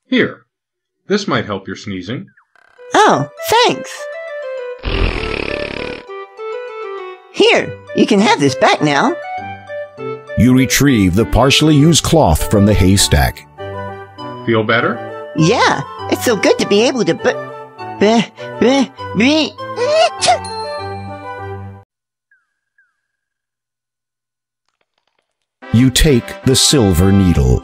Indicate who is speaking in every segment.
Speaker 1: Here, this might help your sneezing.
Speaker 2: Oh, thanks. Here, you can have this back now.
Speaker 3: You retrieve the partially used cloth from the haystack.
Speaker 1: Feel better?
Speaker 2: Yeah, it's so good to be able to
Speaker 3: You take the silver needle.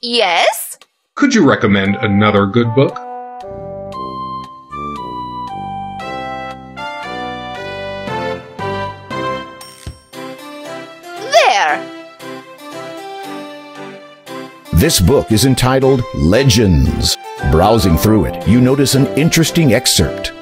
Speaker 4: Yes?
Speaker 1: Could you recommend another good book?
Speaker 4: There!
Speaker 3: This book is entitled Legends. Browsing through it, you notice an interesting excerpt.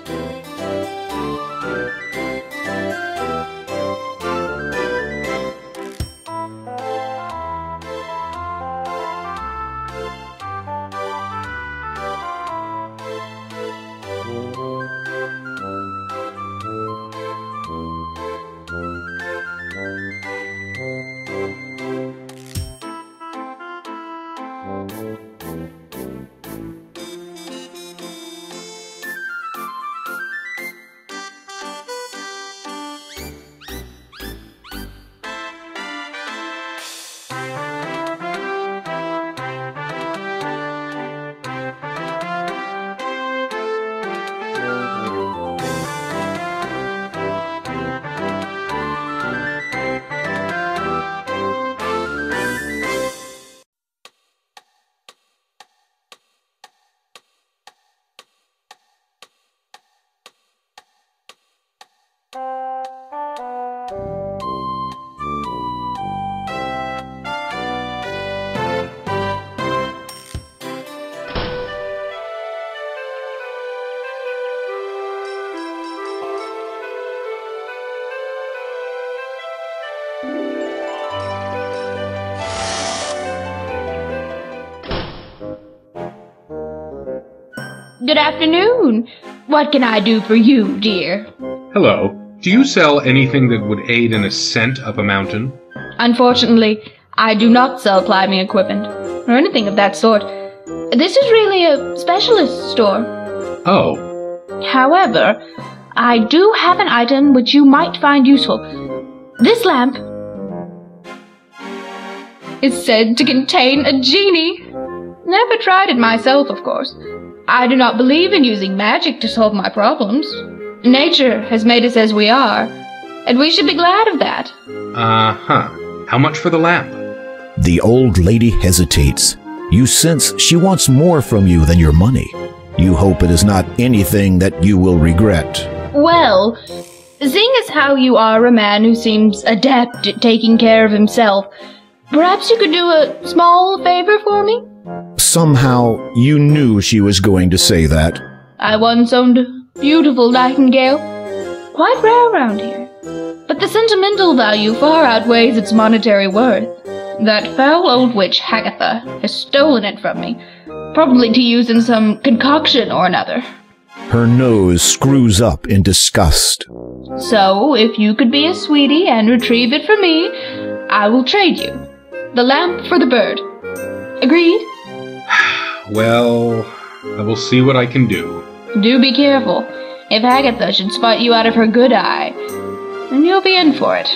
Speaker 5: Good afternoon. What can I do for you, dear?
Speaker 1: Hello. Do you sell anything that would aid in ascent up a mountain?
Speaker 5: Unfortunately, I do not sell climbing equipment, or anything of that sort. This is really a specialist store.
Speaker 1: Oh.
Speaker 5: However, I do have an item which you might find useful. This lamp is said to contain a genie. Never tried it myself, of course. I do not believe in using magic to solve my problems. Nature has made us as we are, and we should be glad of that.
Speaker 1: Uh-huh. How much for the lamp?
Speaker 3: The old lady hesitates. You sense she wants more from you than your money. You hope it is not anything that you will regret.
Speaker 5: Well, seeing as how you are a man who seems adept at taking care of himself, perhaps you could do a small favor for me?
Speaker 3: Somehow, you knew she was going to say that.
Speaker 5: I once owned a beautiful nightingale, quite rare around here, but the sentimental value far outweighs its monetary worth. That foul old witch Hagatha has stolen it from me, probably to use in some concoction or another.
Speaker 3: Her nose screws up in disgust.
Speaker 5: So, if you could be a sweetie and retrieve it for me, I will trade you the lamp for the bird. Agreed?
Speaker 1: Well, I will see what I can do.
Speaker 5: Do be careful. If Hagatha should spot you out of her good eye, then you'll be in for it.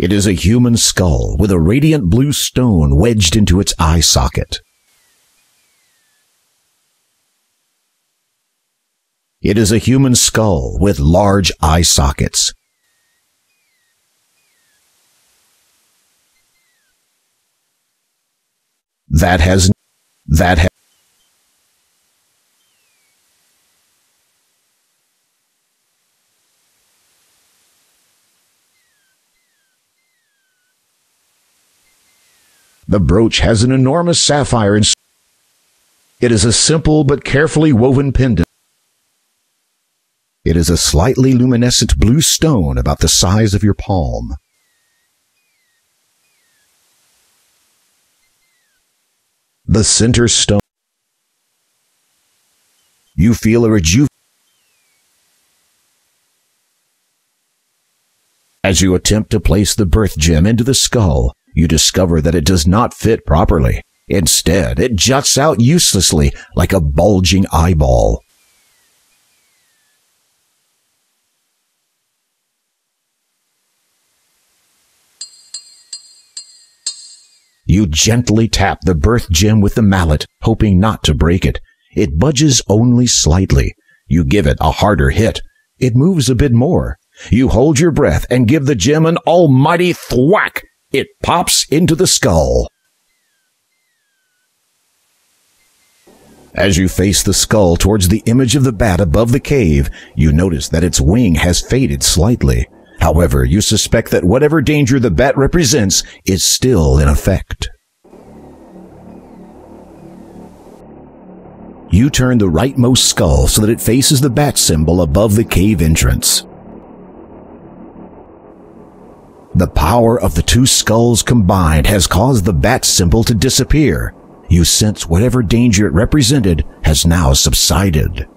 Speaker 3: It is a human skull with a radiant blue stone wedged into its eye socket. It is a human skull with large eye sockets. The brooch has an enormous sapphire inside. It is a simple but carefully woven pendant. It is a slightly luminescent blue stone about the size of your palm. The center stone. You feel a As you attempt to place the birth gem into the skull, you discover that it does not fit properly. Instead, it juts out uselessly like a bulging eyeball. You gently tap the birth gem with the mallet, hoping not to break it. It budges only slightly. You give it a harder hit. It moves a bit more. You hold your breath and give the gem an almighty thwack. It pops into the skull. As you face the skull towards the image of the bat above the cave, you notice that its wing has faded slightly. However, you suspect that whatever danger the bat represents is still in effect. You turn the rightmost skull so that it faces the bat symbol above the cave entrance. The power of the two skulls combined has caused the bat symbol to disappear. You sense whatever danger it represented has now subsided.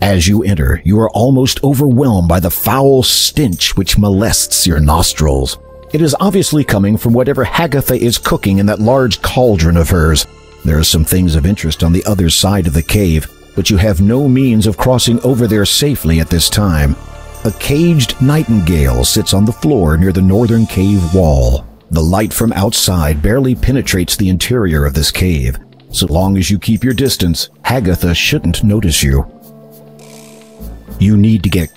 Speaker 3: As you enter, you are almost overwhelmed by the foul stench which molests your nostrils. It is obviously coming from whatever Hagatha is cooking in that large cauldron of hers. There are some things of interest on the other side of the cave, but you have no means of crossing over there safely at this time. A caged nightingale sits on the floor near the northern cave wall. The light from outside barely penetrates the interior of this cave. So long as you keep your distance, Hagatha shouldn't notice you. You need to get